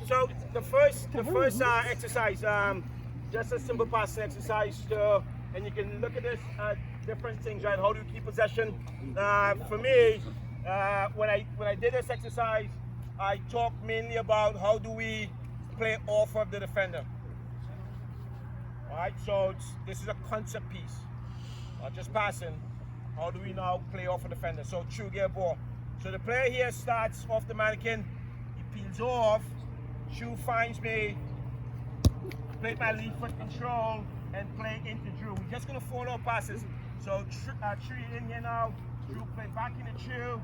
So the first exercise, just a simple passing exercise, and you can look at this different things, right? How do you keep possession? For me, when I did this exercise, I talked mainly about how do we play off of the defender. All right, so this is a concept piece, just passing. How do we now play off a defender? So true gear ball. So the player here starts off the mannequin, he peels off, True finds me, play my lead foot control, and play into Drew. We're just gonna follow passes. So True in here now, Drew play back into True.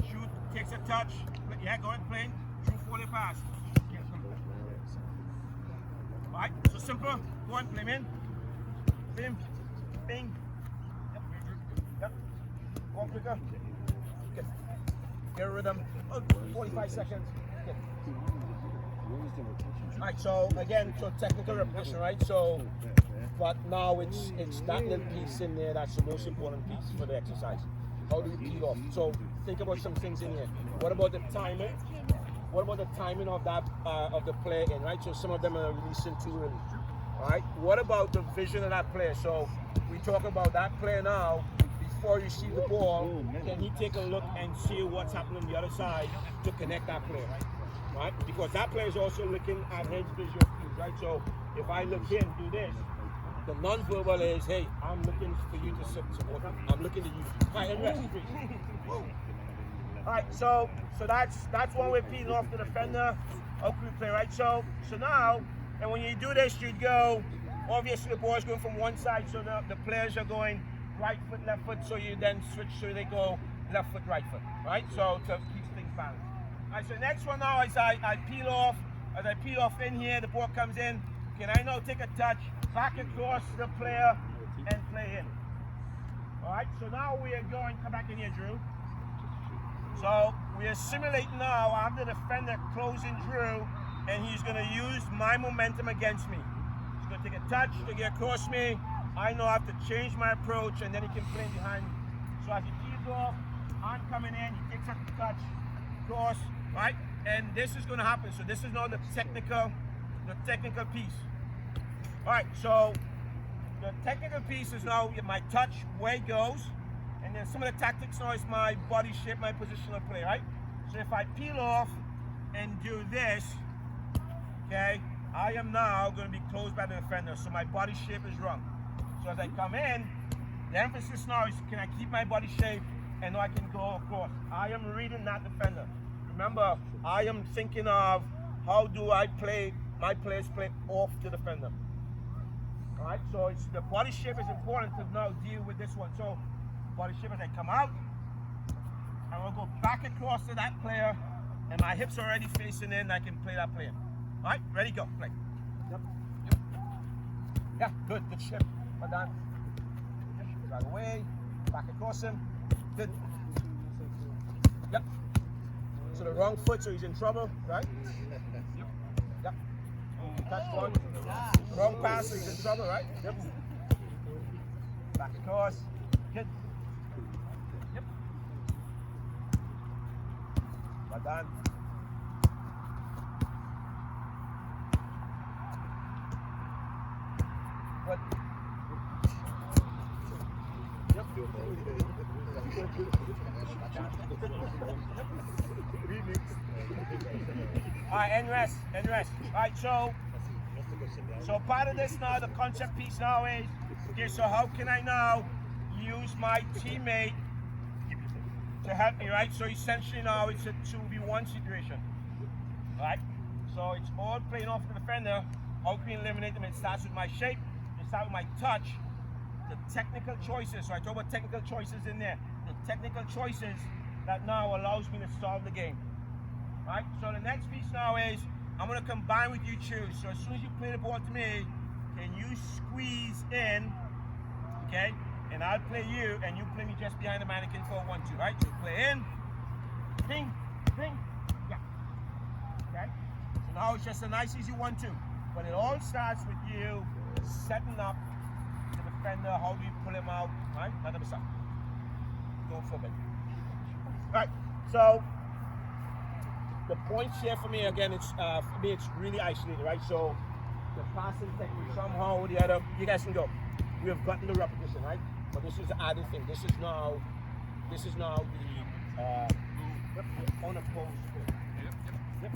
True takes a touch, yeah, go ahead play, True follow pass. Alright, so simple, go on, play him in. Bim, bing. Yep. Go on quicker. Okay. Get rid of them. Oh, 45 seconds. Okay. Alright, so again, so technical repetition, right? So, but now it's that little piece in there that's the most important piece for the exercise. How do you peel off? So think about some things in here. What about the timing? What about the timing of that of the play in, right? So some of them are releasing too early. Right? What about the vision of that player? So we talk about that player now. Before you see the ball, can he take a look and see what's happening on the other side to connect that player, right? Because that player is also looking at his visual cues, right? So if I look in, do this, the non-verbal is, hey, I'm looking for you to support. I'm looking to you. All right, and rest, please. All right, so that's one way peeling off the defender. How can we play, right? So now, and when you do this, you go, obviously the ball is going from one side, so the players are going right foot, left foot, so you then switch so they go left foot, right foot, right? So to keep things balanced. All right, so next one now is I peel off. As I peel off in here, the ball comes in. Can I now take a touch, back across the player, and play in? All right, so now we are going, come back in here, Drew. So we are simulating now, I have the defender closing Drew, and he's gonna use my momentum against me. He's gonna take a touch to get across me. I know I have to change my approach, and then he can play behind me. So as he peels off, I'm coming in, he takes a touch, cross, right? And this is gonna happen. So this is now the technical piece. All right, so the technical piece is now my touch, where it goes, and then some of the tactics now is my body shape, my positional play, right? So if I peel off and do this, okay, I am now going to be closed by the defender, so my body shape is wrong. So as I come in, the emphasis now is can I keep my body shape and now I can go across. I am reading that defender. Remember, I am thinking of how do I play, my players play off the defender. All right, so it's the body shape is important to now deal with this one. So body shape as I come out, I will go back across to that player, and my hips are already facing in, I can play that player. All right, ready, go, play. Yep. Yeah, good shift. Well done. Right away, back across him. Good. Yep. So the wrong foot, so he's in trouble, right? Yep. Touch one. Wrong pass, so he's in trouble, right? Yep. Back across. Good. Yep. Well done. Good. Yep. All right, and rest. All right, so part of this now, the concept piece now is, okay, so how can I now use my teammate to help me, right? So essentially now it's a 2v1 situation, right? So it's all playing off the defender. How can we eliminate them? It starts with my shape, it starts with my touch, the technical choices. So I talk about technical choices in there. The technical choices that now allows me to solve the game, right? So the next piece now is, I'm gonna combine with you choose. So as soon as you play the ball to me, can you squeeze in, okay? And I'll play you, and you play me just behind the mannequin for a 1-2, right? So play in, ping, ping, yeah. Okay? So now it's just a nice easy 1-2. But it all starts with you setting up the defender, how do you pull him out, right? Let him stop. Don't forget. All right, so the points here for me again, it's for me it's really isolated, right? So the passing technique somehow or the other, you guys can go. We have gotten the repetition, right? But this is the added thing. This is now the unopposed play. But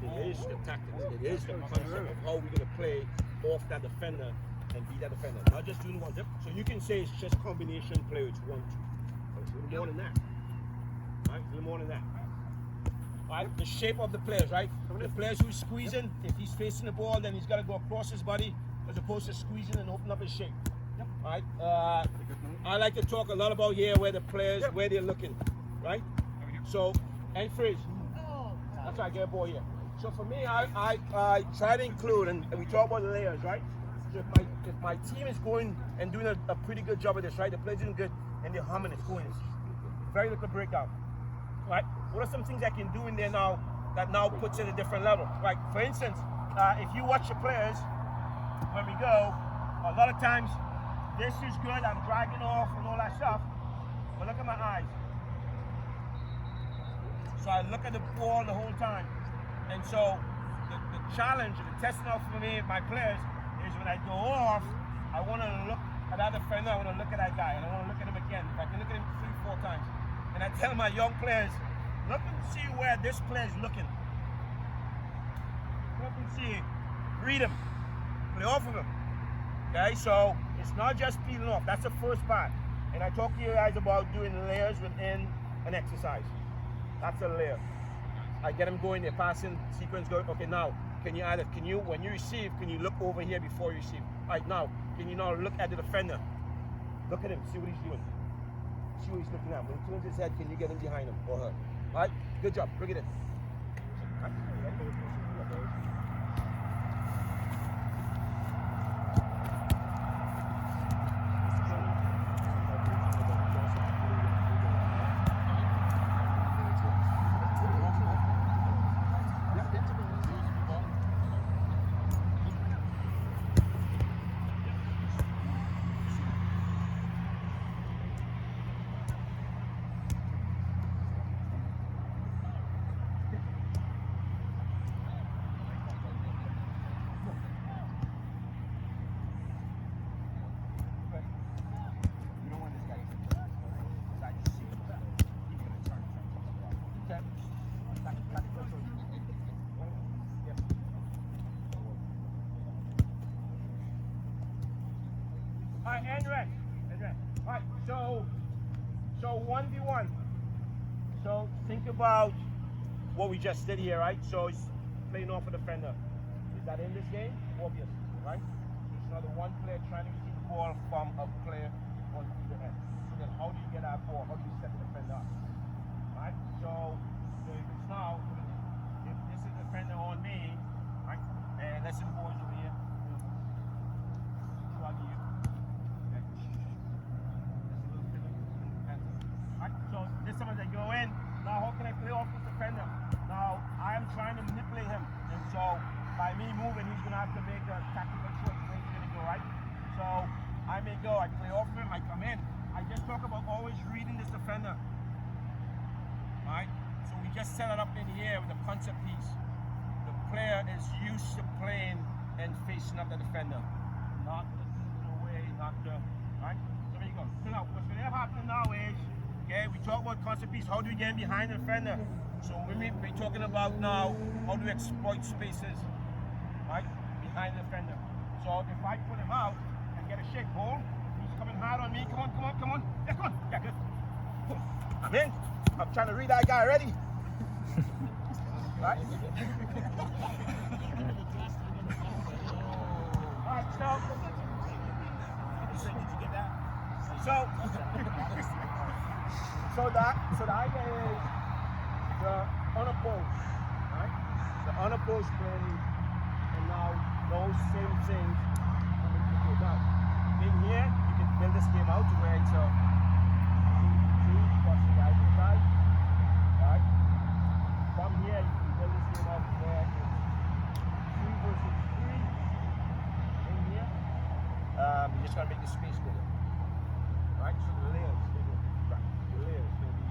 it is the tactics. It is the concept of how we're gonna play off that defender and beat that defender. Not just doing one zip. So you can say it's just combination play. It's 1-2. But it's a little more than that. Right? A little more than that. Right? The shape of the players, right? The players who's squeezing, if he's facing the ball, then he's got to go across his body as opposed to squeezing and open up his shape. Right? I like to talk a lot about here where the players, where they're looking. Right? So, and freeze. That's why I get a ball here. So for me, I try to include, and we talk about the layers, right? So if my team is going and doing a pretty good job of this, right? The players doing good and they're humming, it's going. Very little breakdown. Right? What are some things I can do in there now that now puts it at a different level? Right? For instance, if you watch the players, when we go, a lot of times, this is good, I'm dragging off and all that stuff, but look at my eyes. So I look at the ball the whole time. And so the challenge, the testing out for me, my players, is when I go off, I want to look at that defender, I want to look at that guy, and I want to look at him again. If I can look at him 3-4 times. And I tell my young players, look and see where this player is looking. Look and see, read him, play off of him. Okay, so it's not just peeling off, that's the first part. And I talk to you guys about doing layers within an exercise. That's a layer. I get them going, their passing sequence going. Okay, now, when you receive, can you look over here before you receive? All right, now, can you now look at the defender? Look at him, see what he's doing. See what he's looking at. When he turns his head, can you get him behind him or her? All right, good job, bring it in. All right. Alright, and rest. Alright, so 1v1. So think about what we just did here, right? So it's playing off a defender. Is that in this game? Obvious, right? It's another one player trying to receive the ball from a player on either end. So then how do you get that ball? How do you set the defender up? Right? So if it's now, if this is the defender on me, right? And let's say the ball is over here. Shrug you. So this time as I go in, now how can I play off this defender? Now I am trying to manipulate him, and so by me moving, he's going to have to make a tactical choice where he's going to go, right? So I may go, I play off him, I come in. I just talk about always reading this defender. Alright? So we just set it up in the air with a concept piece. The player is used to playing and facing up the defender. Not the way, not the, right? So there you go. So now what's going to happen now is, okay, we talk about concept piece, how do we get behind the defender? So we're talking about now, how do we exploit spaces, right, behind the defender. So if I put him out and get a shake ball, he's coming hard on me, come on. Yeah, come on, yeah, good. I'm in, I'm trying to read that guy already. Right? Alright, so the idea is the unopposed, right? The unopposed play, and now those same things come into the game. Now, in here, you can build this game out to where it's a 2 plus the guy inside, right? From here, you can build this game out to where it's 3 versus 3 in here. You just gotta make the space bigger, right? So the layers, the layers, maybe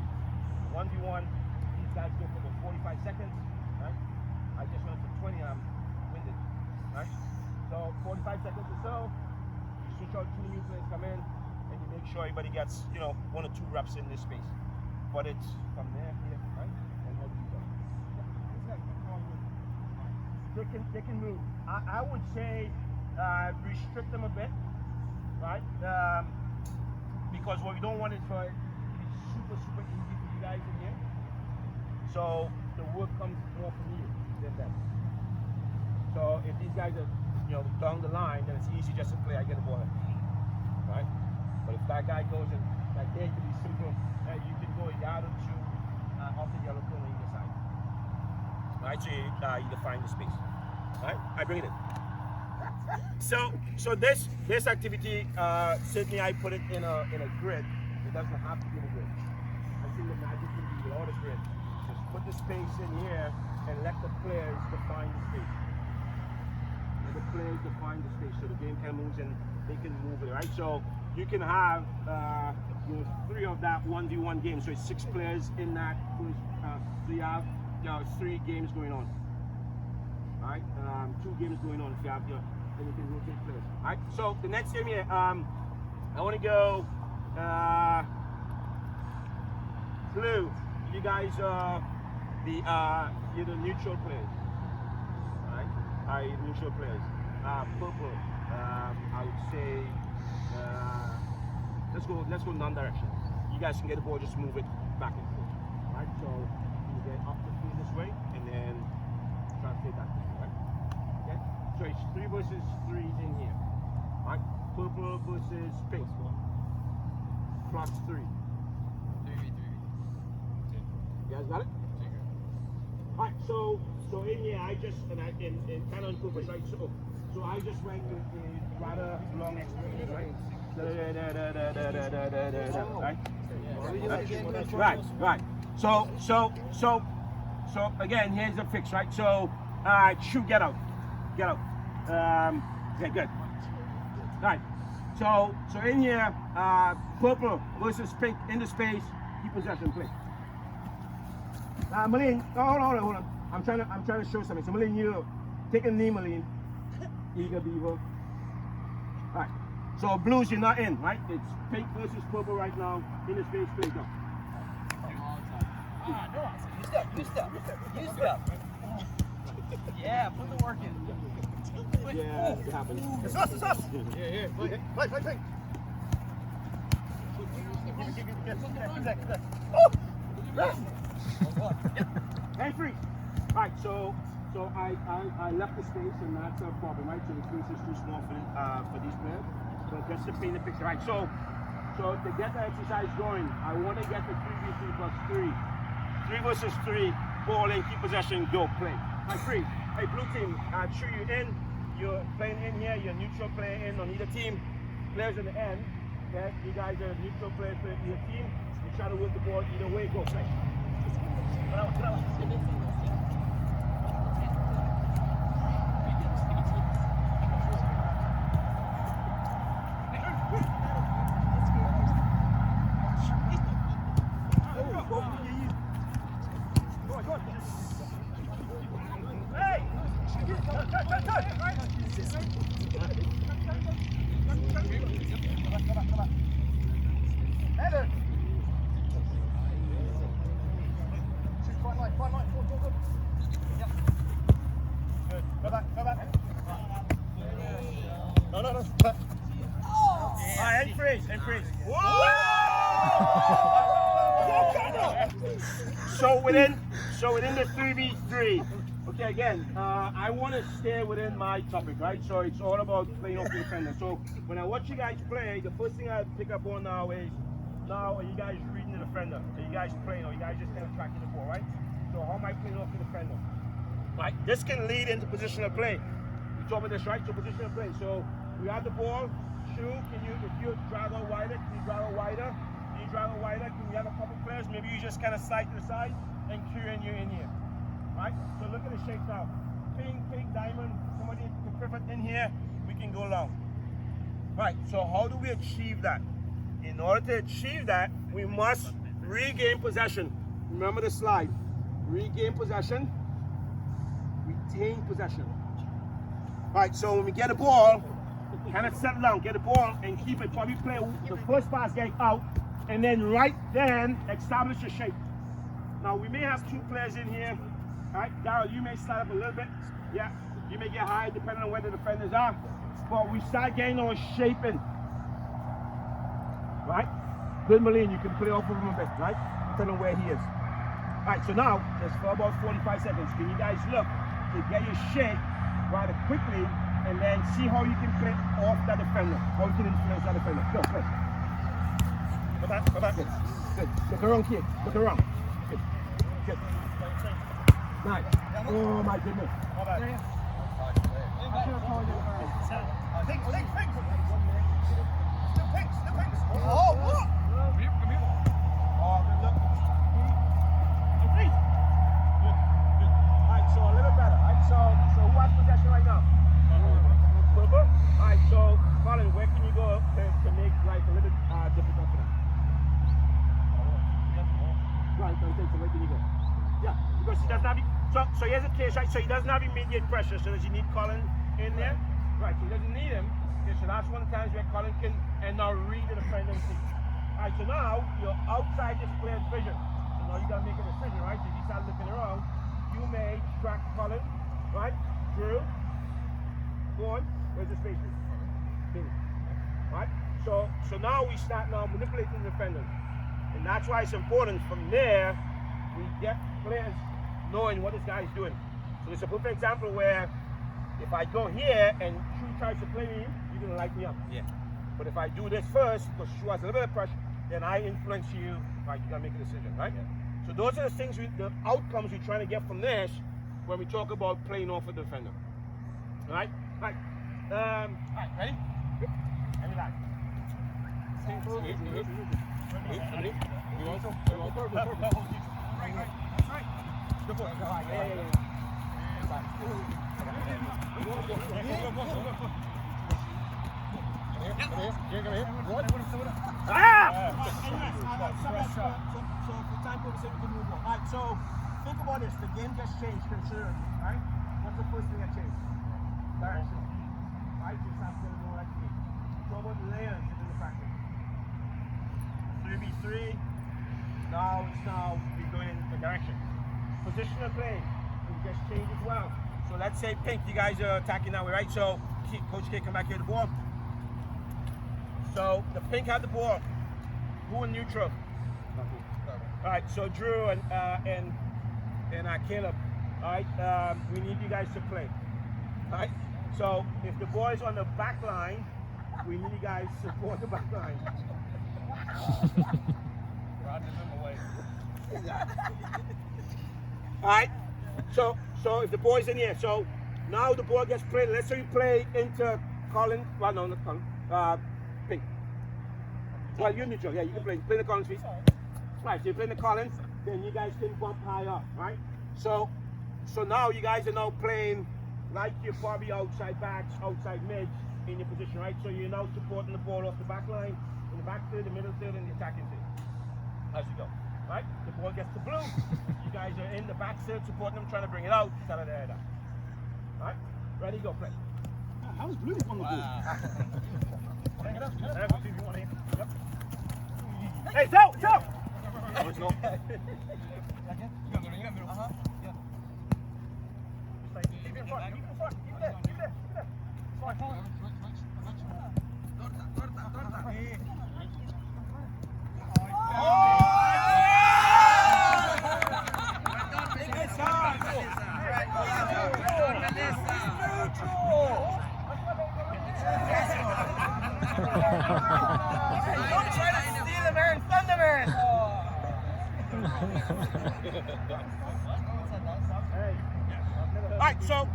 1v1, these guys go for the 45 seconds, right? I just went for 20, I'm winded, right? So 45 seconds or so, you switch out 2 new players come in, and you make sure everybody gets, 1 or 2 reps in this space. But it's from there, here, right? And how do you go? They can move. I would say restrict them a bit, right? Because what we don't want is for it to be super easy for you guys in here. So the work comes more from you than them. So if these guys are, down the line, then it's easy just to play. I get a ball, right? But if that guy goes in, like there, it could be simple. You can go a yard or 2 off the yellow cone on either side. Right, so you define the space. Right, I bring it in. So this activity, certainly I put it in a grid. It doesn't have to be in a grid. I think the magic can be without a grid. Just put the space in here and let the players define the space. Let the players define the space so the game can move and they can move it, right? So you can have 3 of that 1v1 game. So it's 6 players in that. So you have 3 games going on. Right? 2 games going on if you have then you can rotate players. Right? So the next game here, I want to go blue. You guys are you're the neutral players. Right? Neutral players. Purple. I would say let's go non-direction. You guys can get the ball, just move it back and forth. Right? So you get up the field this way and then translate that this way, right? Okay? So it's 3 versus 3 in here. Right? Purple versus pink. Plus 3. 3v3. You guys got it? Alright, so in here I just and kind of on purpose, right? So I just went with a rather long explanation, right? Right. So again, here's the fix, right? So get out. Okay, good. Right. So in here, purple versus pink in the space, keep possession, play. Malene, hold on. I'm trying to show something. So Malene, you take a knee, Malene. Eager beaver. Alright. So blues, you're not in, right? It's pink versus purple right now. In the space, play, go. No, you step. Yeah, put the work in. Yeah, it happens. It's us. Yeah. Play. Hey, free. Right, so I left the space and that's a problem, right? So the space is too small for these players. So just to paint the picture, right? So to get the exercise going, I want to get the 3v3 plus 3. 3 versus 3, ball in, keep possession, go, play. Right, free. Hey, blue team, cheer you in. You're playing in here, you're neutral player in on either team. Players in the end, okay? You guys are neutral players for either team. You try to work the ball either way, go, play. And freeze. Whoa! So within the 3v3, okay, again, I want to stay within my topic, right? So it's all about playing off the defender. So when I watch you guys play, the first thing I pick up on now is, are you guys reading the defender? Are you guys playing, or are you guys just kind of tracking the ball, right? So how am I playing off the defender? Right, this can lead into positional play. We talk about this, right? So positional play. So we have the ball. If you drag out wider, can you drag out wider? Can you drag out wider? Can you have a couple players? Maybe you just kind of slide to the side and cue in you in here. Right? So look at the shape now. Pink, diamond, somebody perfect in here, we can go long. Right, so how do we achieve that? In order to achieve that, we must regain possession. Remember the slide. regain possession, retain possession. All right, so when we get the ball, kind of settle down, get the ball and keep it. Probably play the first pass getting out, and then right then establish a shape. Now we may have two players in here. All right, Darryl, you may slide up a little bit. Yeah, you may get high depending on where the defenders are. But we start getting our shaping. Right? Good, Malene, you can play off of him a bit, right? Depending on where he is. All right, so now, just for about 45 seconds, can you guys look to get your shape rather quickly and then see how you can play off that defender, how you can influence that defender. Go, play. Go back. Good. Look around, kid. Look around. Good. Nice. Oh my goodness. Oh, what? Come here. Oh, good look. Good. Alright, so a little better. Alright, so who has possession right now? Purple. Alright, so Colin, where can you go to make life a little difficult for them? Right, okay, so where can you go? Yeah, because he doesn't have so here's the case, right? So he doesn't have immediate pressure, so does he need Colin in there? Right, so he doesn't need him. Okay, so that's one of the times where Colin can and now read the defender and see. Alright, so now you're outside this player's vision. So now you gotta make a decision, right? So if you start looking around, you may track Colin, right? Drew, go on, where's the space? Right? So now we start manipulating the defenders. And that's why it's important from there we get players knowing what this guy is doing. So it's a perfect example where if I go here and Shu tries to play me, you're gonna light me up. Yeah. But if I do this first, because Shu has a little bit of pressure, then I influence you, right? You gotta make a decision, right? Yeah. So those are the things, the outcomes we're trying to get from this when we talk about playing off a defender. All right? All right, ready? And relax. Ready? You want some? Right. That's right. Go for it. Yeah. Come here. What? So for time purposes, we can move on. Alright, so think about this. The game just changed, consider. Alright? What's the first thing that changed? Direction. Right? Just have to know like me. So about layers in the practice. 3v3. Now we're going in the direction. Positional play. We just changed as well. So let's say pink, you guys are attacking that way, right? So Coach K, come back here to the ball. So the pink had the ball. Who in neutral? All right. So Drew and Caleb. All right. We need you guys to play. All right. So if the ball is on the back line, we need you guys to support the back line. All right. So if the ball is in here, so now the ball gets played. Let's say you play into Colin. Well, no, not Colin. Pink. Well, you're neutral. Yeah, you can play the Collins feet. Right. So you're playing the Collins, then you guys can bump high up. Right. So now you guys are now playing like you're probably outside backs, outside mids in your position. Right. So you're now supporting the ball off the back line, in the back third, the middle third, and the attacking third. As you go. Right? The ball gets to blue. You guys are in the back third supporting them, trying to bring it out. Out of there. Alright? Ready, go, play. How's blue on the blue? Hang it up. See if you want to hit. Yep. Hey, so! No, it's not. Yeah. Keep it in front. Keep it in front. Keep it there. Keep it there. Fine. Don't try to steal him, Aaron. Thunderman. Alright, so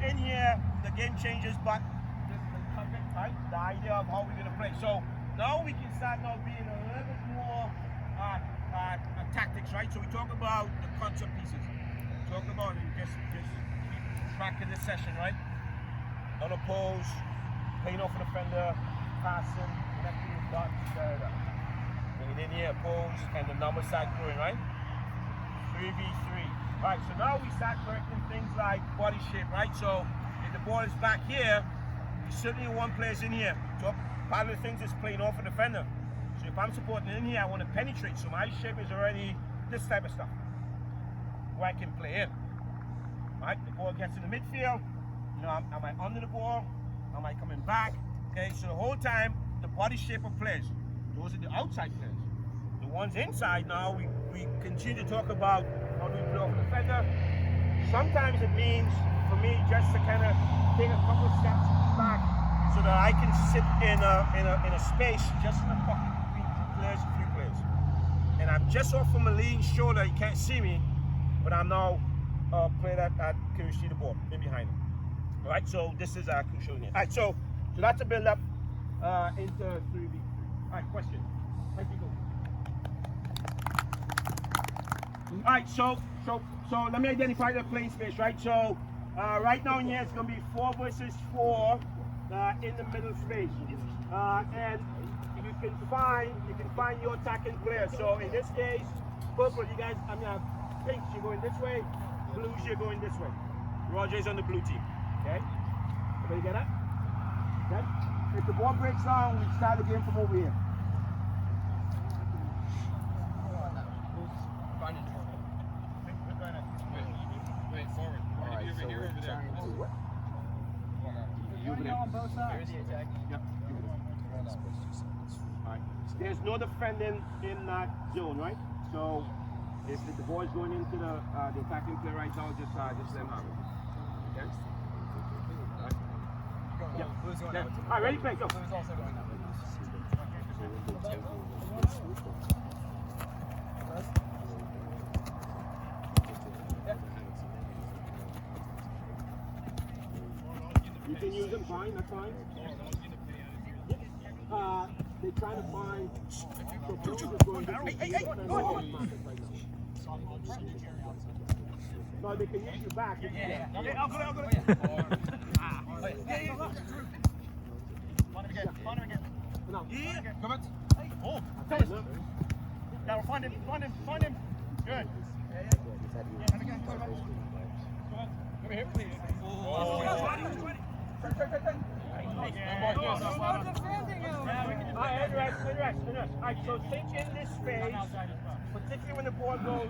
in here the game changes, but this is the topic, right? The idea of how we're gonna play. So now we can start being a little bit more tactics, right? So we talk about the concept pieces. Talk about just keep track of this session, right? Unopposed, playing off an offender, passing, connecting with dots, bring it in here, opposed, and the number start growing, right? 3v3. Right, so now we start correcting things like body shape, right? So if the ball is back here, you certainly want players in here. So part of the things is playing off a defender. So if I'm supporting in here, I want to penetrate. So my shape is already this type of stuff, where I can play in. Right, the ball gets in the midfield. You know, am I under the ball? Am I coming back? Okay, so the whole time, the body shape of players. Those are the outside players. The ones inside now, we continue to talk about how do we play off a defender. Sometimes it means, for me, just to kind of take a couple steps back so that I can sit in a space just in the pocket between two players and three players. And I'm just off from a lean shoulder, you can't see me, but I'm now playing that can you see the ball in behind him. All right, so this is crucial in here. All right, so that's a build up into 3v3. All right, question. Thank you. All right, so let me identify the playing space, right? So right now in here it's gonna be 4 versus 4 in the middle space, and you can find your attacking player. So in this case, purple, you guys, pinks, you're going this way, blues, you're going this way. Roger's on the blue team. Okay? Everybody get that? Okay? If the ball breaks down, we start the game from over here. Wait, forward. Right, over here, over there. On both sides. Yep. Alright. There's no defending in that zone, right? So if the ball is going into the attacking player right now, just let him have it. Okay? Yep. Alright, ready, play, go. You can use them, fine, that's fine. They're trying to find the blues are going to no, they can use you back. Yeah, I'll go. Find him again. No. Yeah. Come on. Oh, Tell us. now find him. Good. And again, come on. Come here, please. Alright, so think in this space, particularly when the ball goes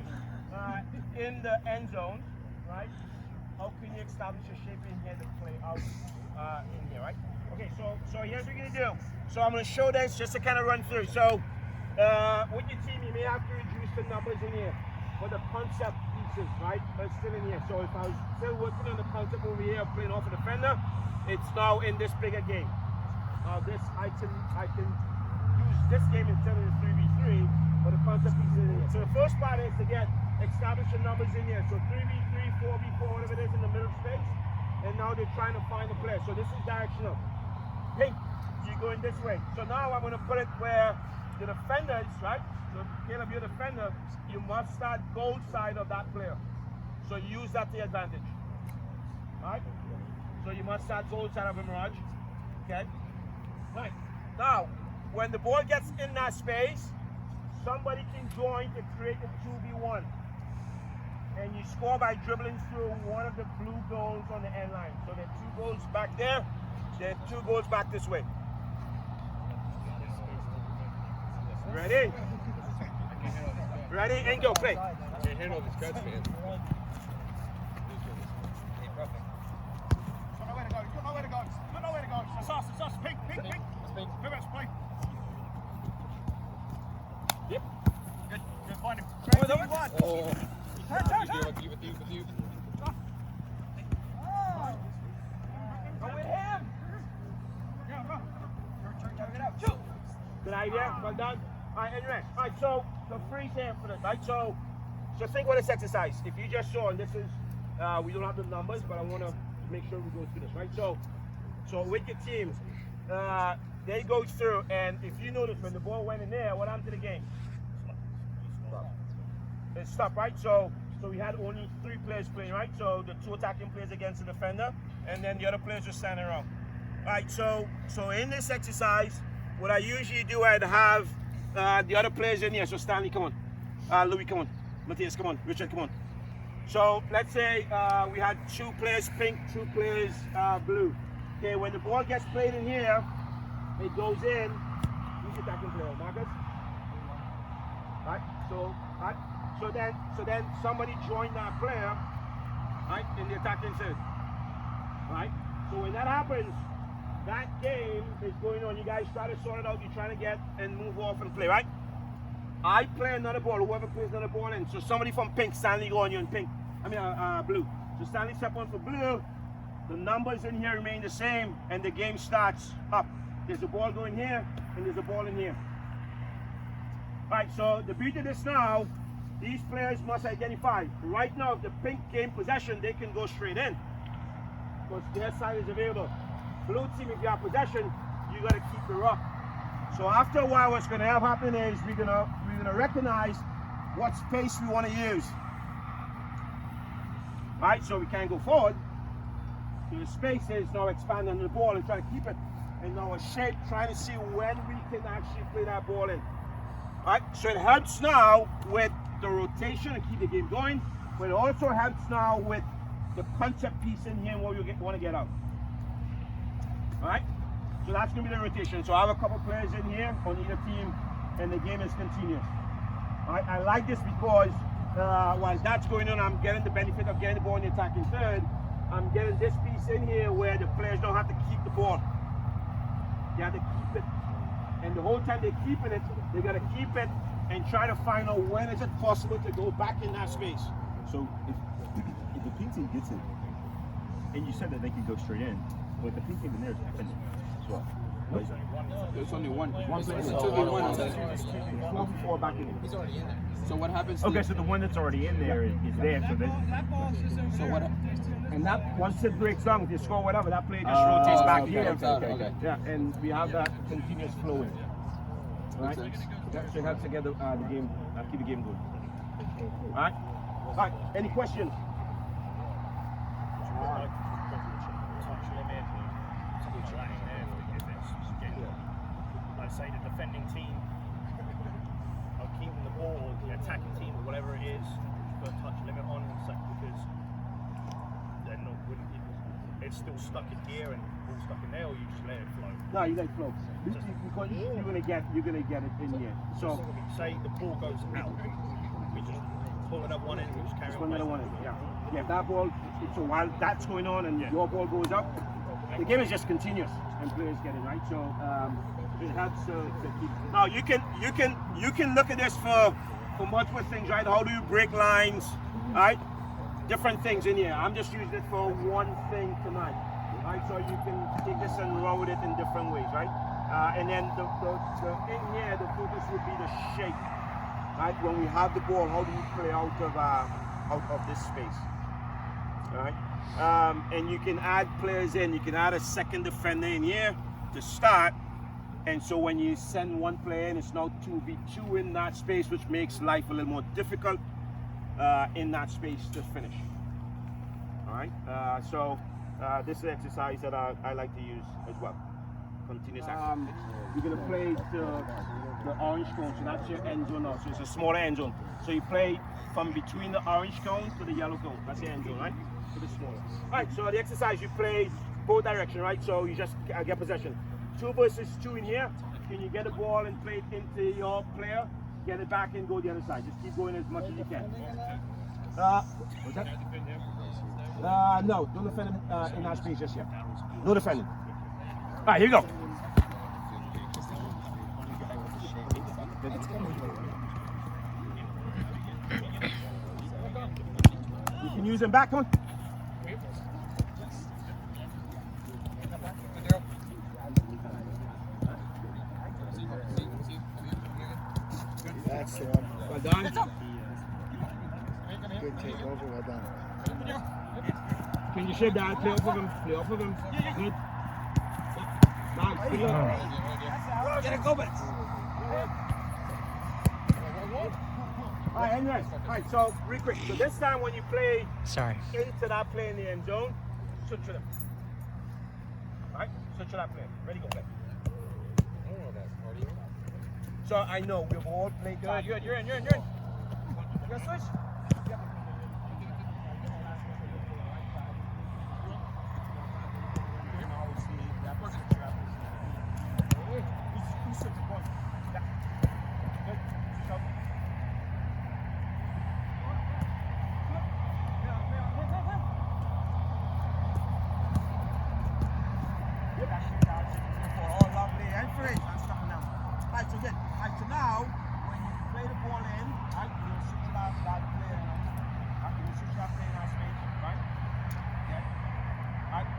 in the end zone, right? How can you establish a shape in here to play out in here, right? Okay, so here's what you're gonna do. So I'm gonna show this just to kind of run through. So with your team, you may have to reduce the numbers in here, but the concept pieces, right, are still in here. So if I was still working on the concept over here, playing off a defender, it's now in this bigger game. Now this I can use this game instead of the 3v3, but the concept pieces in here. So the first part is to establish the numbers in here. So 3v3, 4v4, whatever it is in the middle space, and now they're trying to find a player. So this is directional. Pink, you're going this way. So now I'm going to put it where the defender is, right? So Caleb, your defender, you must start goal side of that player. So use that to your advantage. Right? So you must start goal side of him, Raj. Okay? Right. Now, when the ball gets in that space, somebody can join to create a 2v1. And you score by dribbling through one of the blue goals on the end line. So there are 2 goals back there, there are 2 goals back this way. Ready? Ready? And go, play. I can't handle this cuts, man. Got nowhere to go. It's us. Pink. Move it, play. Yep. Good. Find him. Oh. With you. Go with him. Go. Good idea. Well done. All right, anyway. All right, so freeze here for this, right? So think about this exercise. If you just saw, and this is, we don't have the numbers, but I want to make sure we go through this, right? So with your teams, they go through, and if you notice when the ball went in there, what happened to the game? It stopped, right? So we had only 3 players playing, right? So the 2 attacking players against the defender, and then the other players were standing around. All right, so in this exercise, what I usually do, I'd have the other players in here. So Stanley, come on. Louis, come on. Matthias, come on. Richard, come on. So let's say we had 2 players pink, 2 players blue. Okay, when the ball gets played in here, it goes in. Who's the attacking player? Marcus? Right? So then somebody joined that player, right, in the attacking third. Right? So when that happens, that game is going on. You guys try to sort it out. You're trying to get and move off and play, right? I play another ball. Whoever plays another ball in. So somebody from pink, Stanley, go on you in pink. Blue. So Stanley step on for blue. The numbers in here remain the same, and the game starts up. There's a ball going here, and there's a ball in here. All right. So the beauty of this now, these players must identify. Right now, if the pink gain possession, they can go straight in, because their side is available. Blue team, if you have possession, you got to keep it up. So after a while, what's going to have happen is we're gonna recognize what space we want to use. All right, so we can't go forward. So the space is now expanding the ball and try to keep it in our shape, trying to see when we can actually play that ball in. All right, so it helps now with the rotation and keep the game going, but it also helps now with the concept piece in here and what you want to get out. All right, so that's going to be the rotation. So I have a couple players in here on either team, and the game is continuous. All right, I like this because while that's going on, I'm getting the benefit of getting the ball in the attacking third. I'm getting this piece in here where the players don't have to keep the ball. They have to keep it, and the whole time they're keeping it, they got to keep it and try to find out when is it possible to go back in that space. So if the pink team gets it, and you said that they can go straight in, but the pink team in there is defending as well. There's only one. One player. It's Four before back in. He's already in there. So what happens? Okay, so the one that's already in there is there. So what? And that once it breaks down, if you score whatever, that player just rotates back okay, here. okay. Yeah, and we have that continuous flowing. Right? Makes sense. So it helps to get the game, keep the game going. All right. All right. Any questions? Like say the defending team are keeping the ball, or the attacking team, or whatever it is, put a touch limit on because they're not. It's still stuck in here and all stuck in there, or you just let it flow. No, you let it flow. Because you're gonna get it in here. So say the ball goes out, we just pull another one in, we just carry on. another one. Yeah. Yeah. That ball. So while that's going on and your ball goes up, the game is just continuous and players get it right. So it helps to keep. Now you can look at this for multiple things, right? How do you break lines, right? Different things in here. I'm just using it for one thing tonight, right? So you can take this and route it in different ways, right? And then the in here, the focus would be the shape, right? When we have the ball, how do you play out of this space, all right? And you can add players in. You can add a second defender in here to start. And so when you send one player in, it's now 2v2 in that space, which makes life a little more difficult in that space to finish. All right. So this is an exercise that I like to use as well. Continuous action. You're gonna play the orange cone, so that's your end zone now. So it's a smaller end zone. So you play from between the orange cone to the yellow cone. That's the end zone, right? So it's smaller. All right. So the exercise, you play both directions, right? So you just get possession. 2 versus 2 in here. Can you get the ball and play it into your player? Get it back and go the other side. Just keep going as much as you can. What's that? No, don't defend him in that space just yet. No defending. All right, here we go. You can use him back, come on. That's the one. Well done. Good takeover, well done. Can you shave that? Play off of him. Play off of him. Good. Nice. Good luck. Get it, go back. All right, anyways. All right, so real quick. So this time when you play into that play in the end zone, switch to them. All right, switch to that play. Ready, go, play. I don't know that part of you. So I know we've all played. Good, you're in. Good. Let's switch.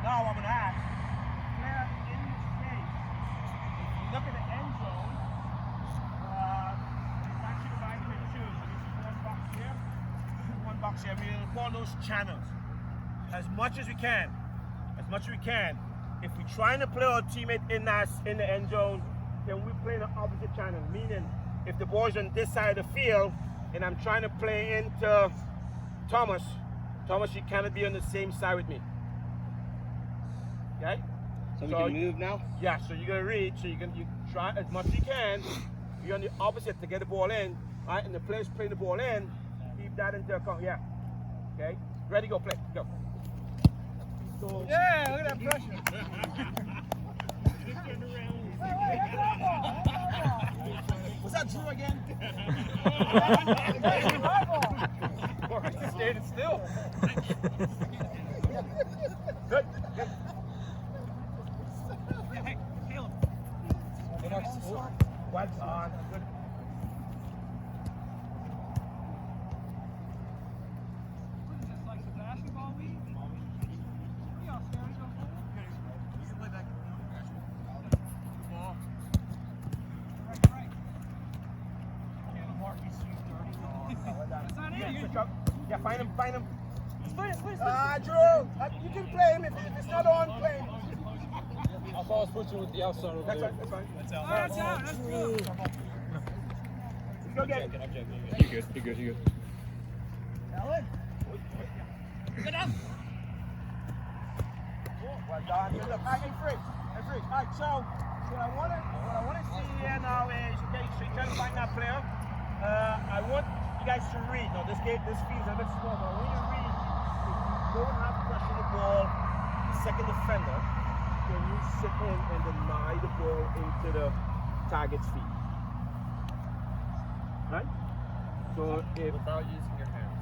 Now I'm going to ask, player in this case, if you look at the end zone, it's actually divided in two. So this is one box here, this is one box here. We're going to call those channels. As much as we can, if we're trying to play our teammate in the end zone, then we play the opposite channel. Meaning, if the ball's on this side of the field, and I'm trying to play into Thomas, you cannot be on the same side with me. Okay? So we can move now? Yeah, so you're gonna read, so you try as much as you can, be on the opposite to get the ball in, right? And the players playing the ball in, keep that into account, yeah. Okay? Ready, go, play, go. So, Yeah, look at that pressure. was that Drew again? He's standing still. Good. Well done. Good. Yeah, find him. Drew, you can play him if it's not on, play him. I thought I was pushing with the outside over That's there. right, that's fine. That's out. That's good. Let's go get it. You're good. Well done. Good look. Hey, free. All right, so what I want to see here now is, okay, so you're trying to find that player. I want you guys to read. Now, this field's a bit small, but I want you to read. If you don't have pressure on the ball, the second defender, then you sit in and deny the ball into the target's feet. Right? So if Without using your hands.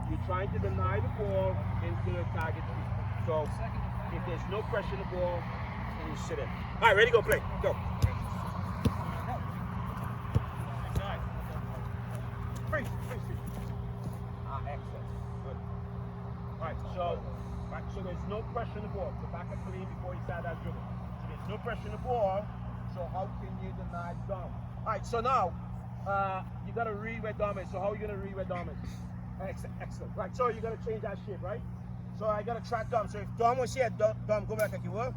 you're trying to deny the ball into the target's feet. So if there's no pressure on the ball, then you sit in. All right, ready, go play. Go. Free. Excellent. Good. All right, so there's no pressure on the ball. So back up clean before you start that dribble. So there's no pressure on the ball, so how can you deny Dom? All right, so now, you got to read where Dom is. So how are you going to read where Dom is? Excellent. Right, so you're going to change that shape, right? So I got to track Dom. So if Dom was here, Dom, go back like you were.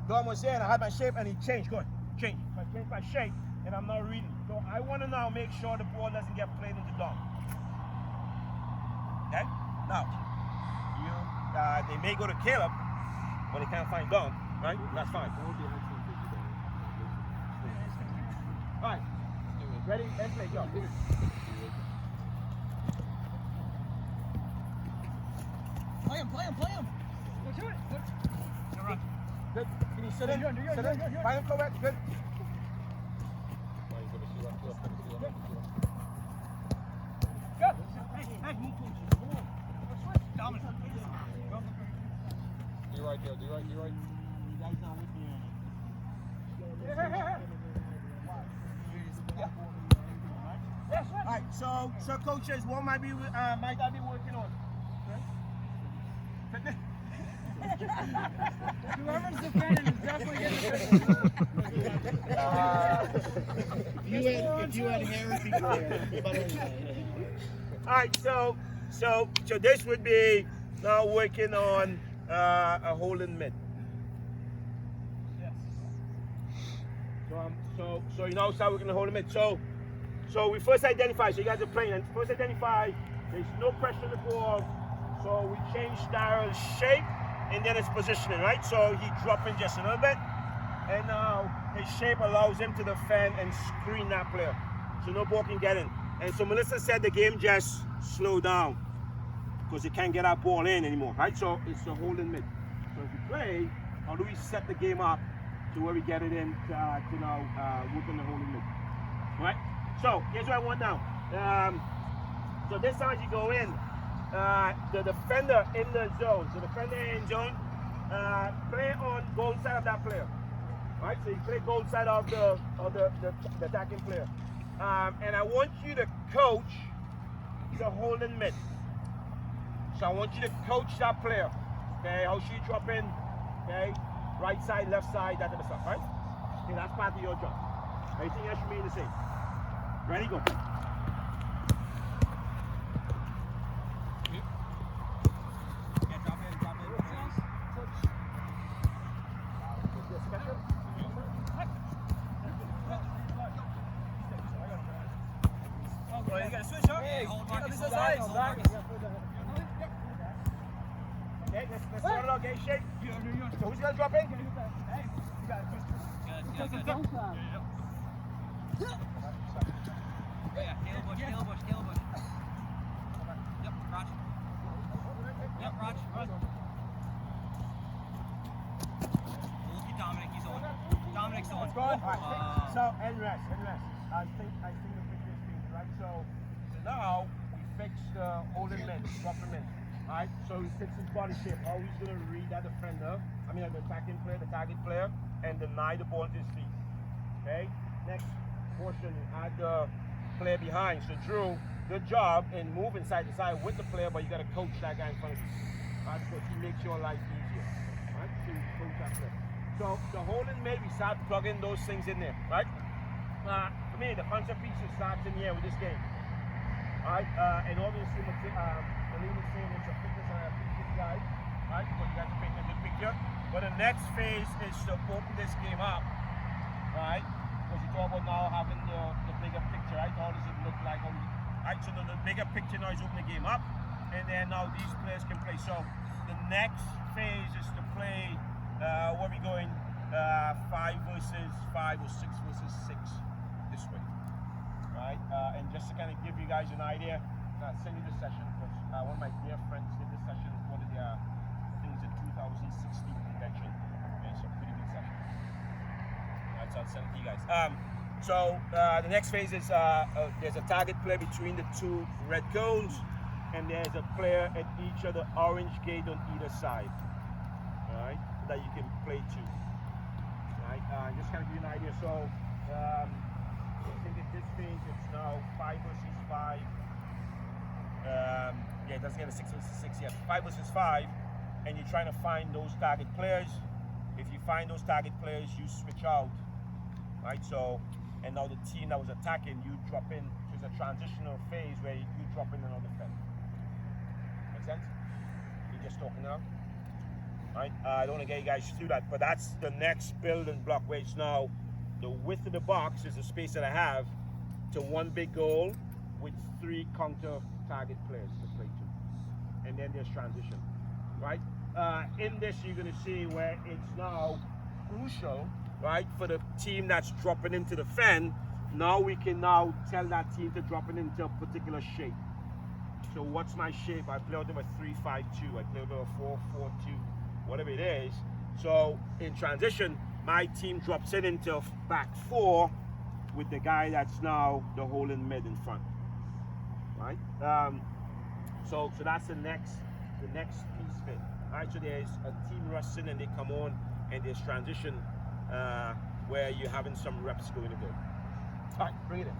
Dom was here and I had my shape and he changed. Go on, change. I changed my shape and I'm not reading. So I want to now make sure the ball doesn't get played into Dom. Okay? Now, they may go to Caleb, but they can't find Dom, right? That's fine. All right. Ready? And play. Go. Play him. Go to it. Good. Can you sit in? You're good. Find him, correct. Good. Go. Hey. Dominant. You're right there. You're right. You guys not with me. All right. So coaches, what might I be working on? Whoever's defending is definitely getting If you had hair, it'd be clear. All right, so this would be now working on a holding mid. Yes. So you know, start working on holding mid. So we first identify. So you guys are playing. And first identify. There's no pressure on the ball. So we change Daryl's shape, and then it's positioning, right? So he dropping just a little bit, and now his shape allows him to defend and screen that player, so no ball can get in. And so Melissa said the game just slow down because they can't get that ball in anymore, right? So it's the holding mid. So if you play, how do we set the game up to where we get it in to now work on the holding mid, right? So here's what I want now. So this time you go in, the defender in the zone. The defender in zone, play on goal side of that player. Right, so you play goal side of the attacking player. And I want you to coach the holding mid. So I want you to coach that player. Okay, how should you drop in? Okay, right side, left side, that type of stuff, right? Okay, that's part of your job. Everything else remain the same. Ready, go. You gotta switch up. Hey, this is sides. Okay, let's start it out, okay, shake. So who's gonna drop in? Hey, you got it. Good. Yeah, Caleb Bush. Yep, Raj. Yep, Raj. Look at Dominic, he's on. Dominic's on. So, and rest. I think the picture is changed, right? So now we fix the holding men, drop him in. Right? So he sits his body shape. How he's gonna read that defender, the attacking player, the target player, and deny the ball to his feet. Okay? Next portion, add the player behind. So Drew, good job in moving side to side with the player, but you gotta coach that guy in front of you. Right? So he makes your life easier. Right? So you coach that player. So the holding men, we start plugging those things in there, right? For me, the concept piece starts in here with this game. Alright, and obviously the lead is saying it's a fitness and I appreciate you guys. Alright, because you guys are painting a good picture. But the next phase is to open this game up. Alright, because you talk about now having the bigger picture, right? How does it look like? Alright, so the bigger picture now is opening the game up. And then now these players can play. So the next phase is to play, where we going? 5 versus 5 or 6 versus 6 this way, right? And just to kind of give you guys an idea, I'll send you the session because one of my dear friends did this session as one of their things at 2016 convention. And it's a pretty good session. Right, so I'll send it to you guys. So the next phase is there's a target player between the 2 red cones, and there's a player at each of the orange gate on either side, all right, that you can play to. Just kind of give you an idea. So I think at this phase it's now 5 versus 5. Yeah, it doesn't get a 6 versus 6 yet. 5 versus 5, and you're trying to find those target players. If you find those target players, you switch out, right? So, and now the team that was attacking, you drop in. So it's a transitional phase where you drop in another defender. Make sense? You're just talking now. Right? I don't want to get you guys through that, but that's the next building block where it's now the width of the box is the space that I have to one big goal with 3 counter target players to play to. And then there's transition, right? In this, you're going to see where it's now crucial, right, for the team that's dropping into the fen. Now we can now tell that team to drop it into a particular shape. So what's my shape? I play out of a 3-5-2. I play out of a 4-4-2. Whatever it is. So in transition, my team drops it into back 4 with the guy that's now the holding mid in front, right? So that's the next piece of it. All right, so there's a team rushing and they come on, and there's transition where you're having some reps going to go. All right, bring it in.